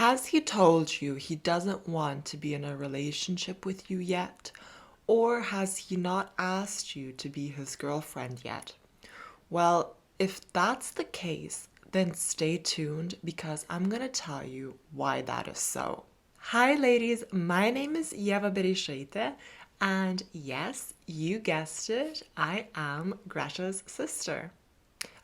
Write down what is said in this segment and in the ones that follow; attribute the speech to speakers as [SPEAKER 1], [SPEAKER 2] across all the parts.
[SPEAKER 1] Has he told you he doesn't want to be in a relationship with you yet? Or has he not asked you to be his girlfriend yet? Well, if that's the case, then stay tuned because I'm going to tell you why that is so. Hi, ladies. My name is Ieva Bereisaite, and yes, you guessed it, I am Greta's sister.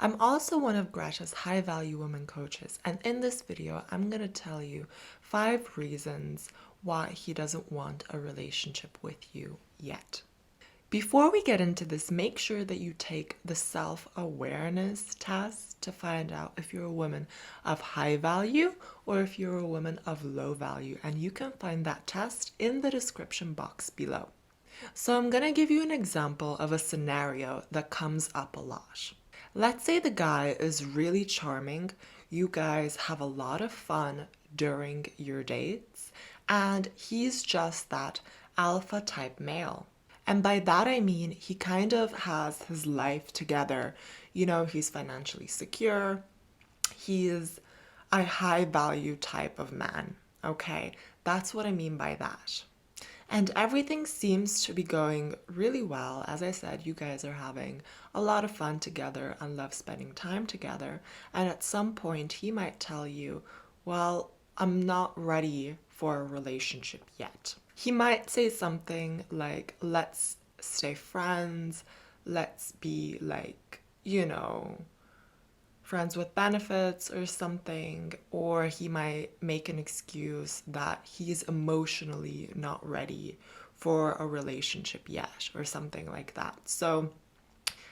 [SPEAKER 1] I'm also one of Greta's high value women coaches, and in this video, I'm going to tell you 5 reasons why he doesn't want a relationship with you yet. Before we get into this, make sure that you take the self-awareness test to find out if you're a woman of high value or if you're a woman of low value, and you can find that test in the description box below. So I'm going to give you an example of a scenario that comes up a lot. Let's say the guy is really charming, you guys have a lot of fun during your dates, and he's just that alpha type male. And by that I mean he kind of has his life together. He's financially secure, he's a high value type of man. Okay, that's what I mean by that. And everything seems to be going really well. As I said, you guys are having a lot of fun together and love spending time together. And at some point, he might tell you, well, I'm not ready for a relationship yet. He might say something like, let's stay friends, let's be like, friends with benefits or something, or he might make an excuse that he's emotionally not ready for a relationship yet or something like that. So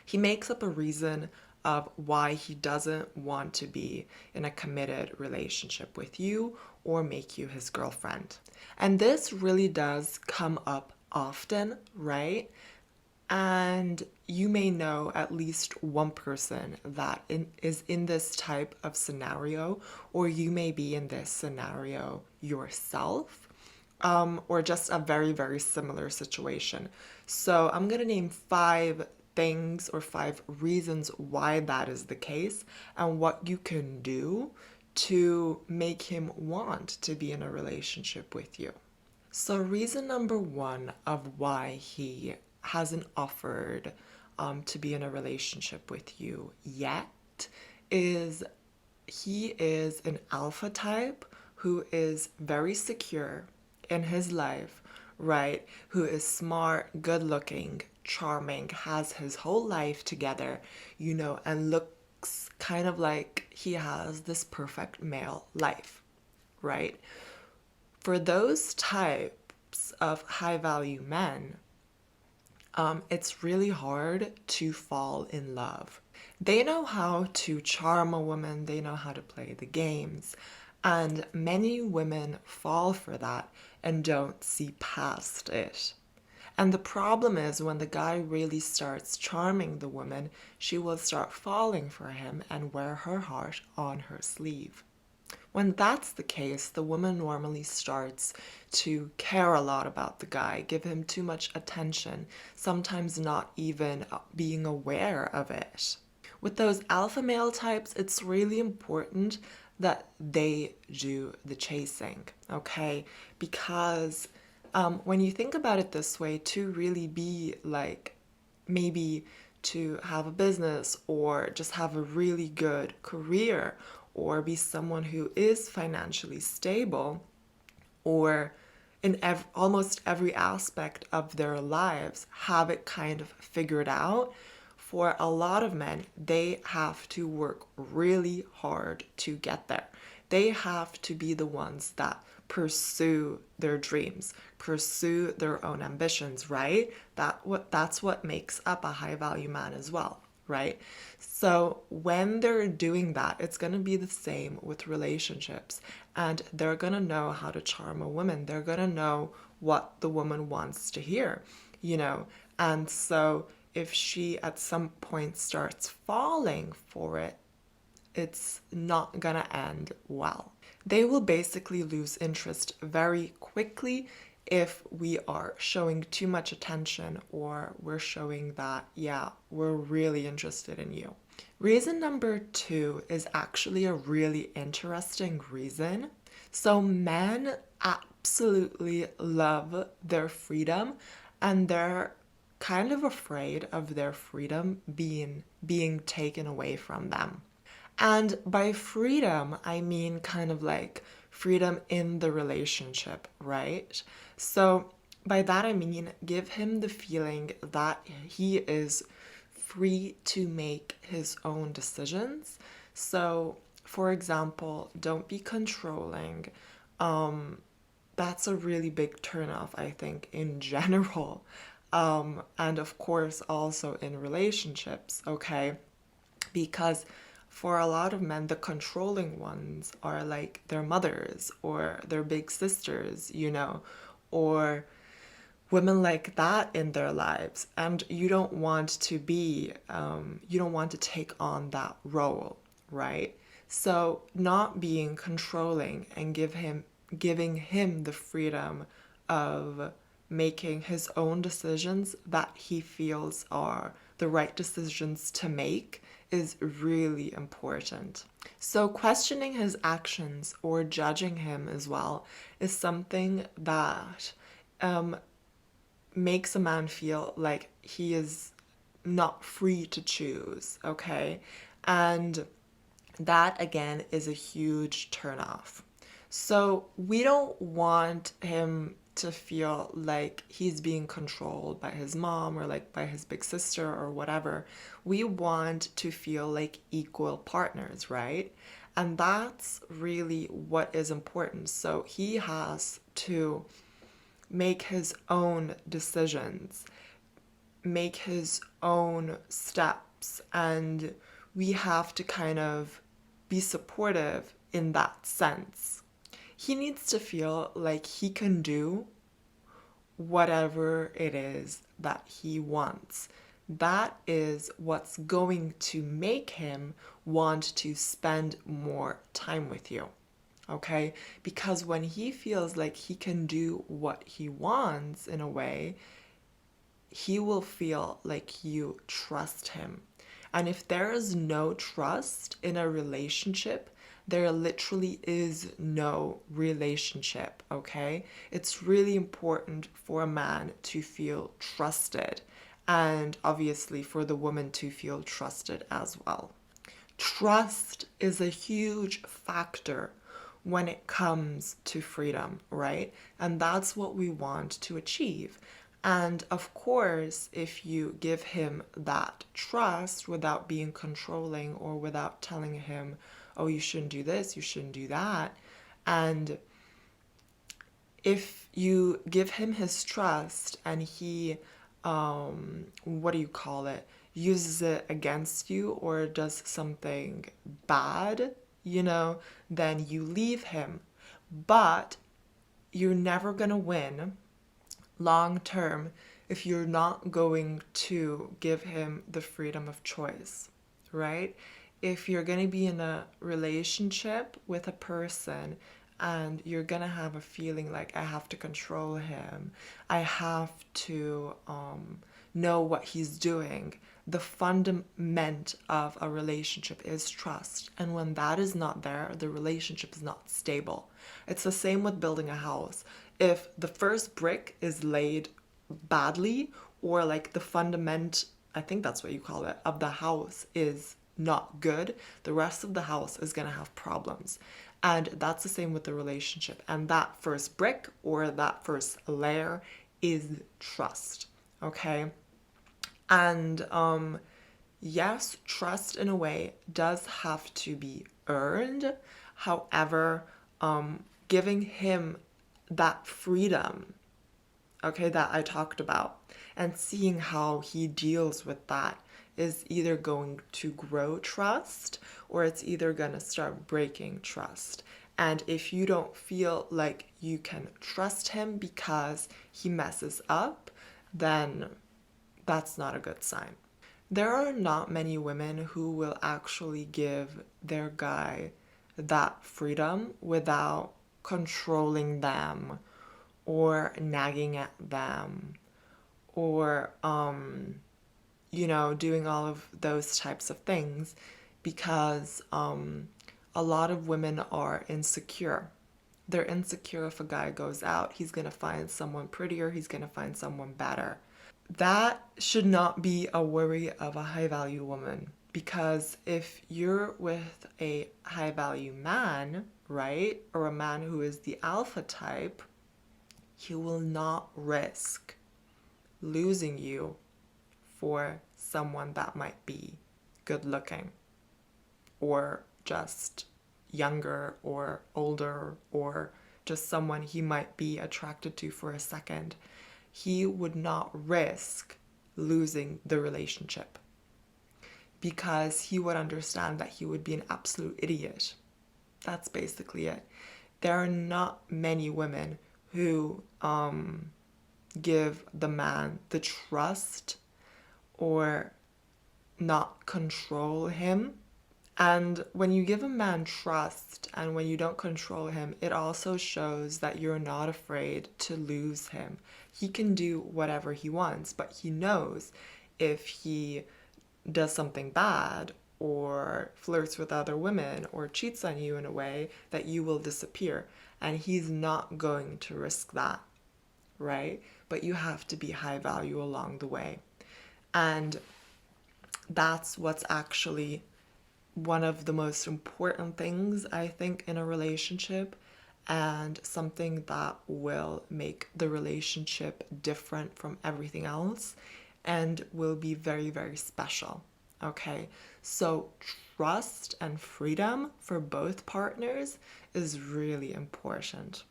[SPEAKER 1] he makes up a reason of why he doesn't want to be in a committed relationship with you or make you his girlfriend. And this really does come up often, right? And you may know at least one person that is in this type of scenario, or you may be in this scenario yourself, or just a very, very similar situation. So I'm going to name 5 things or 5 reasons why that is the case and what you can do to make him want to be in a relationship with you. So, reason number 1 of why he hasn't offered to be in a relationship with you yet is he is an alpha type who is very secure in his life, right? Who is smart, good looking, charming, has his whole life together, and looks kind of like he has this perfect male life, right? For those types of high value men, it's really hard to fall in love. They know how to charm a woman, they know how to play the games, and many women fall for that and don't see past it. And the problem is when the guy really starts charming the woman, she will start falling for him and wear her heart on her sleeve. When that's the case, the woman normally starts to care a lot about the guy, give him too much attention, sometimes not even being aware of it. With those alpha male types, it's really important that they do the chasing, okay? Because when you think about it this way, to really be like maybe to have a business or just have a really good career or be someone who is financially stable or in almost every aspect of their lives have it kind of figured out. For a lot of men, they have to work really hard to get there. They have to be the ones that pursue their dreams, pursue their own ambitions, right? That's what makes up a high value man as well, right? So when they're doing that, it's going to be the same with relationships, and they're going to know how to charm a woman. They're going to know what the woman wants to hear, and so if she at some point starts falling for it, it's not gonna end well. They will basically lose interest very quickly if we are showing too much attention or we're showing that, yeah, we're really interested in you. Reason number 2 is actually a really interesting reason. So men absolutely love their freedom, and they're kind of afraid of their freedom being taken away from them. And by freedom, I mean kind of like freedom in the relationship, right? So by that I mean give him the feeling that he is free to make his own decisions. So, for example, don't be controlling. That's a really big turnoff, I think, in general. And of course, also in relationships, okay? Because for a lot of men, the controlling ones are like their mothers or their big sisters, or women like that in their lives. And you don't want to take on that role, right? So not being controlling and giving him the freedom of making his own decisions that he feels are the right decisions to make is really important. So, questioning his actions or judging him as well is something that um, makes a man feel like he is not free to choose, okay? And that again is a huge turnoff. So we don't want him to feel like he's being controlled by his mom or like by his big sister or whatever. We want to feel like equal partners, right? And that's really what is important. So he has to make his own decisions, make his own steps, and we have to kind of be supportive in that sense. He needs to feel like he can do whatever it is that he wants. That is what's going to make him want to spend more time with you. Okay? Because when he feels like he can do what he wants in a way, he will feel like you trust him. And if there is no trust in a relationship, there literally is no relationship, okay? It's really important for a man to feel trusted, and obviously for the woman to feel trusted as well. Trust is a huge factor when it comes to freedom, right? And that's what we want to achieve. And of course, if you give him that trust without being controlling or without telling him, oh, you shouldn't do this, you shouldn't do that, and if you give him his trust and he, what do you call it, uses it against you or does something bad, then you leave him. But you're never going to win long term if you're not going to give him the freedom of choice, right? If you're going to be in a relationship with a person and you're going to have a feeling like I have to control him, I have to know what he's doing. The fundament of a relationship is trust. And when that is not there, the relationship is not stable. It's the same with building a house. If the first brick is laid badly, or like the fundament, I think that's what you call it, of the house is not good, the rest of the house is going to have problems. And that's the same with the relationship. And that first brick or that first layer is trust. Okay? And yes, trust in a way does have to be earned. However, giving him that freedom, okay, that I talked about, and seeing how he deals with that is either going to grow trust or it's either going to start breaking trust. And if you don't feel like you can trust him because he messes up, then that's not a good sign. There are not many women who will actually give their guy that freedom without controlling them or nagging at them or doing all of those types of things because a lot of women are insecure, They're insecure if a guy goes out, he's going to find someone prettier, he's going to find someone better. That should not be a worry of a high value woman, because if you're with a high value man, right, or a man who is the alpha type, he will not risk losing you for someone that might be good looking or just younger or older or just someone he might be attracted to for a second. He would not risk losing the relationship because he would understand that he would be an absolute idiot. That's basically it. There are not many women who give the man the trust or not control him. And when you give a man trust and when you don't control him, it also shows that you're not afraid to lose him. He can do whatever he wants, but he knows if he does something bad or flirts with other women or cheats on you in a way that you will disappear. And he's not going to risk that, right? But you have to be high value along the way. And that's what's actually one of the most important things, I think, in a relationship, and something that will make the relationship different from everything else and will be very, very special. Okay, so trust and freedom for both partners is really important.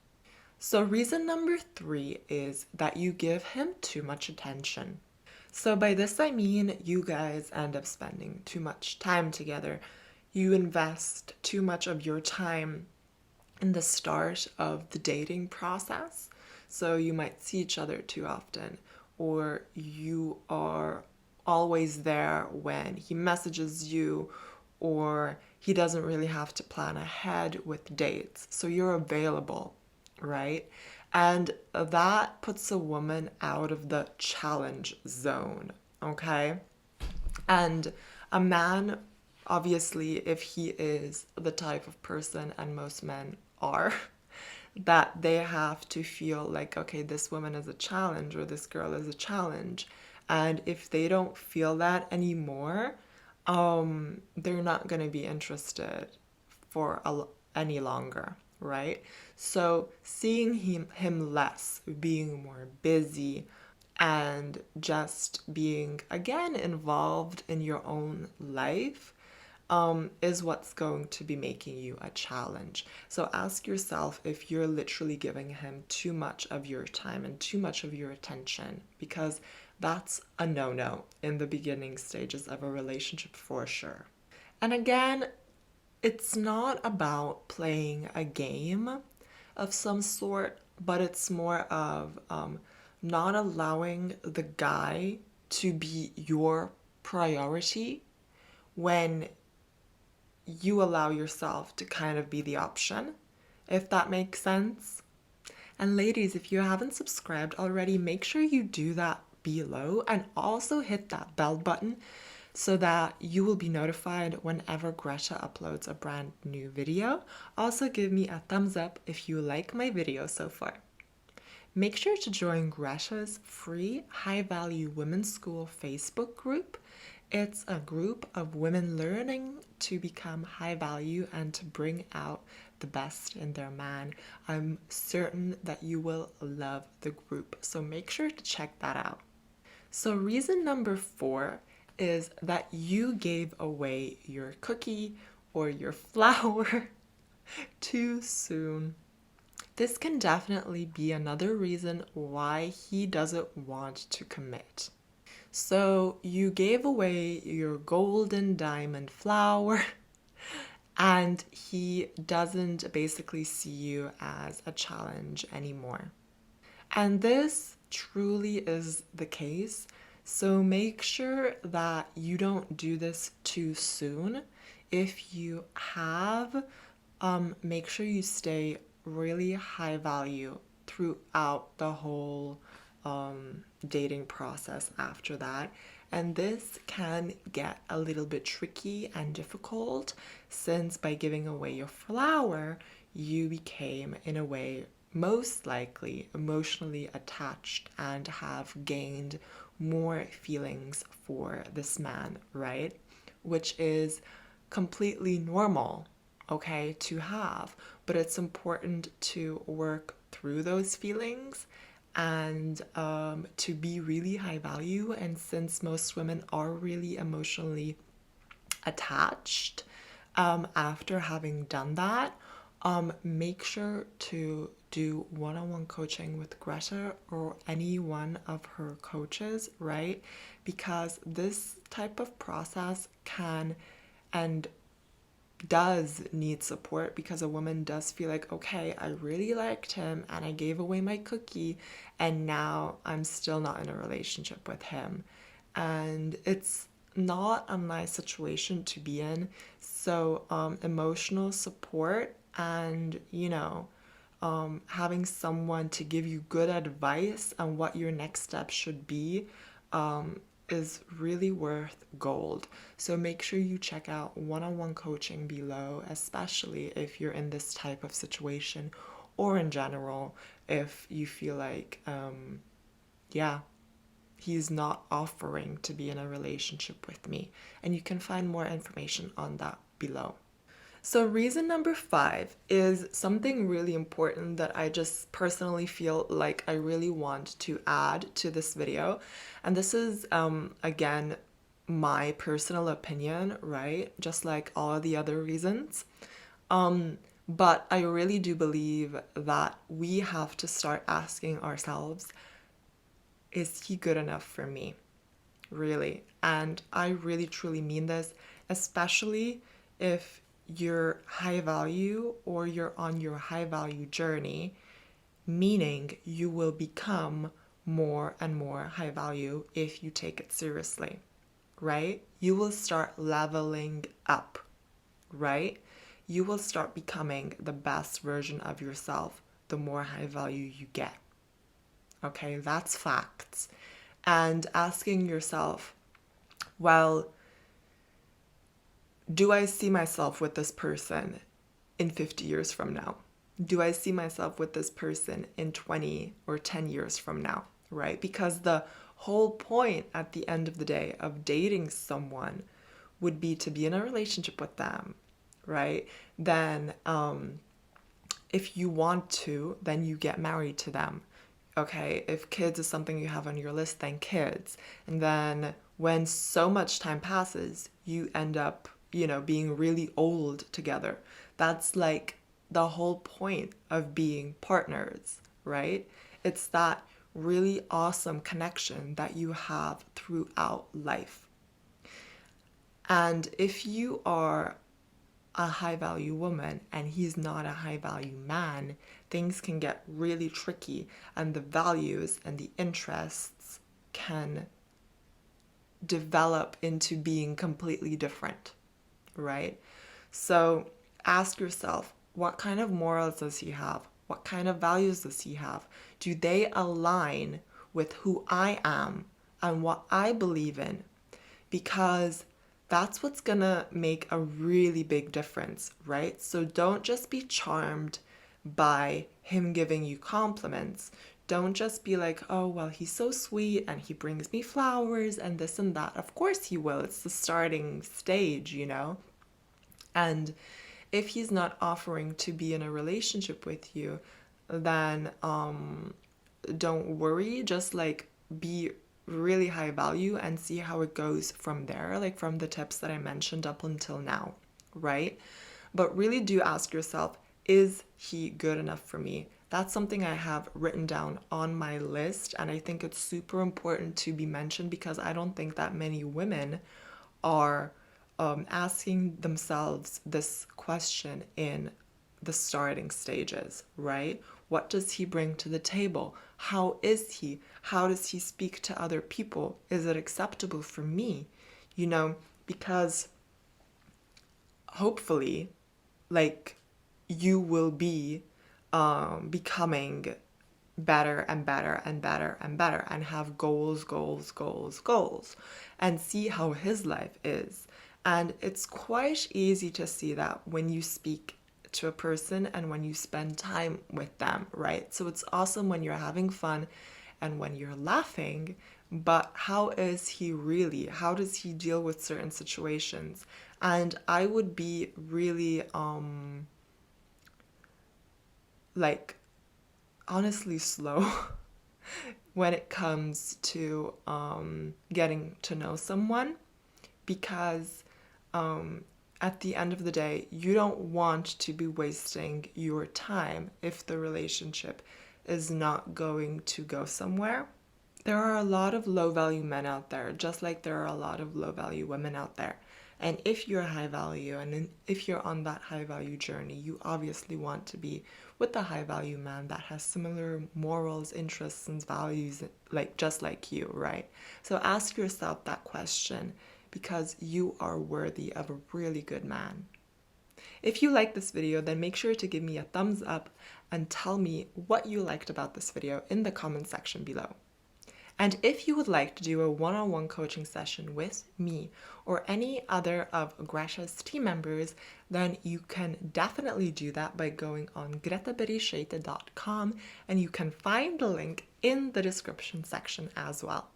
[SPEAKER 1] So, reason number 3 is that you give him too much attention. So by this I mean you guys end up spending too much time together. You invest too much of your time in the start of the dating process. So you might see each other too often, or you are always there when he messages you, or he doesn't really have to plan ahead with dates. So you're available, right? And that puts a woman out of the challenge zone, okay? And a man, obviously, if he is the type of person, and most men are, that they have to feel like, okay, this woman is a challenge or this girl is a challenge. And if they don't feel that anymore, they're not going to be interested for any longer, right? So seeing him less, being more busy, and just being again involved in your own life is what's going to be making you a challenge. So ask yourself if you're literally giving him too much of your time and too much of your attention, because that's a no-no in the beginning stages of a relationship for sure. And again, it's not about playing a game of some sort, but it's more of not allowing the guy to be your priority when you allow yourself to kind of be the option, if that makes sense. And ladies, if you haven't subscribed already, make sure you do that below and also hit that bell button so that you will be notified whenever Greta uploads a brand new video. Also give me a thumbs up if you like my video so far. Make sure to join Greta's free High Value Women's School Facebook group. It's a group of women learning to become high value and to bring out the best in their man. I'm certain that you will love the group, so make sure to check that out. So reason number 4 is that you gave away your cookie or your flower too soon. This can definitely be another reason why he doesn't want to commit. So you gave away your golden diamond flower and he doesn't basically see you as a challenge anymore. And this truly is the case. So make sure that you don't do this too soon. If you have, make sure you stay really high value throughout the whole dating process after that. And this can get a little bit tricky and difficult, since by giving away your flower, you became, in a way, most likely emotionally attached and have gained more feelings for this man, right? Which is completely normal, okay, to have. But it's important to work through those feelings and to be really high value. And since most women are really emotionally attached, after having done that, make sure to do one-on-one coaching with Greta or any one of her coaches, right? Because this type of process can and does need support, because a woman does feel like, okay, I really liked him and I gave away my cookie and now I'm still not in a relationship with him. And it's not a nice situation to be in. So, emotional support and, having someone to give you good advice on what your next step should be, is really worth gold. So make sure you check out one-on-one coaching below, especially if you're in this type of situation, or in general, if you feel like, yeah, he's not offering to be in a relationship with me. And you can find more information on that below. So, reason number 5 is something really important that I just personally feel like I really want to add to this video. And this is, again, my personal opinion, right? Just like all of the other reasons. But I really do believe that we have to start asking ourselves, is he good enough for me? Really. And I really truly mean this, especially if you're high value or you're on your high value journey, meaning you will become more and more high value if you take it seriously, right? You will start leveling up, right? You will start becoming the best version of yourself the more high value you get. Okay, that's facts. And asking yourself, well, do I see myself with this person in 50 years from now? Do I see myself with this person in 20 or 10 years from now, right? Because the whole point at the end of the day of dating someone would be to be in a relationship with them, right? Then, if you want to, then you get married to them. Okay, if kids is something you have on your list, then kids. And then when so much time passes, you end up, being really old together. That's like the whole point of being partners, right? It's that really awesome connection that you have throughout life. And if you are a high value woman and he's not a high value man, things can get really tricky and the values and the interests can develop into being completely different, right? So ask yourself, what kind of morals does he have? What kind of values does he have? Do they align with who I am and what I believe in? Because that's what's gonna make a really big difference, right? So don't just be charmed by him giving you compliments. Don't just be like, oh, well, he's so sweet and he brings me flowers and this and that. Of course he will. It's the starting stage, And if he's not offering to be in a relationship with you, then don't worry. Just like be really high value and see how it goes from there, like from the tips that I mentioned up until now, right? But really do ask yourself, is he good enough for me? That's something I have written down on my list, and I think it's super important to be mentioned because I don't think that many women are asking themselves this question in the starting stages, right? What does he bring to the table? How is he? How does he speak to other people? Is it acceptable for me? Because hopefully, like, you will be becoming better and better and better and better and have goals, goals, goals, goals, and see how his life is. And it's quite easy to see that when you speak to a person and when you spend time with them, right? So it's awesome when you're having fun and when you're laughing, but how is he really? How does he deal with certain situations? And I would be really like honestly slow when it comes to getting to know someone, because at the end of the day, you don't want to be wasting your time if the relationship is not going to go somewhere. There are a lot of low value men out there, just like there are a lot of low value women out there. And if you're high value and if you're on that high value journey, you obviously want to be with a high value man that has similar morals, interests, and values, like just like you, right? So ask yourself that question because you are worthy of a really good man. If you like this video, then make sure to give me a thumbs up and tell me what you liked about this video in the comment section below. And if you would like to do a one-on-one coaching session with me or any other of Greta's team members, then you can definitely do that by going on gretabereisaite.com, and you can find the link in the description section as well.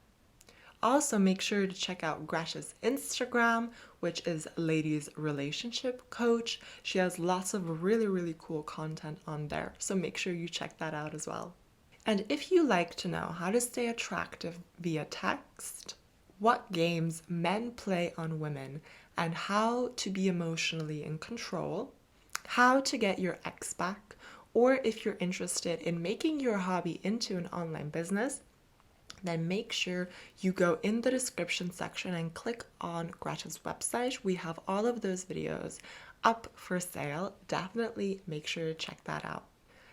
[SPEAKER 1] Also, make sure to check out Greta's Instagram, which is Ladies Relationship Coach. She has lots of really cool content on there, so make sure you check that out as well. And if you like to know how to stay attractive via text, what games men play on women, and how to be emotionally in control, how to get your ex back, or if you're interested in making your hobby into an online business, then make sure you go in the description section and click on Greta's website. We have all of those videos up for sale. Definitely make sure to check that out.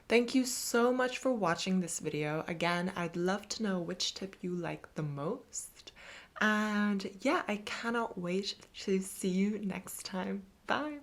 [SPEAKER 1] Thank you so much for watching this video. Again, I'd love to know which tip you like the most. And yeah, I cannot wait to see you next time. Bye.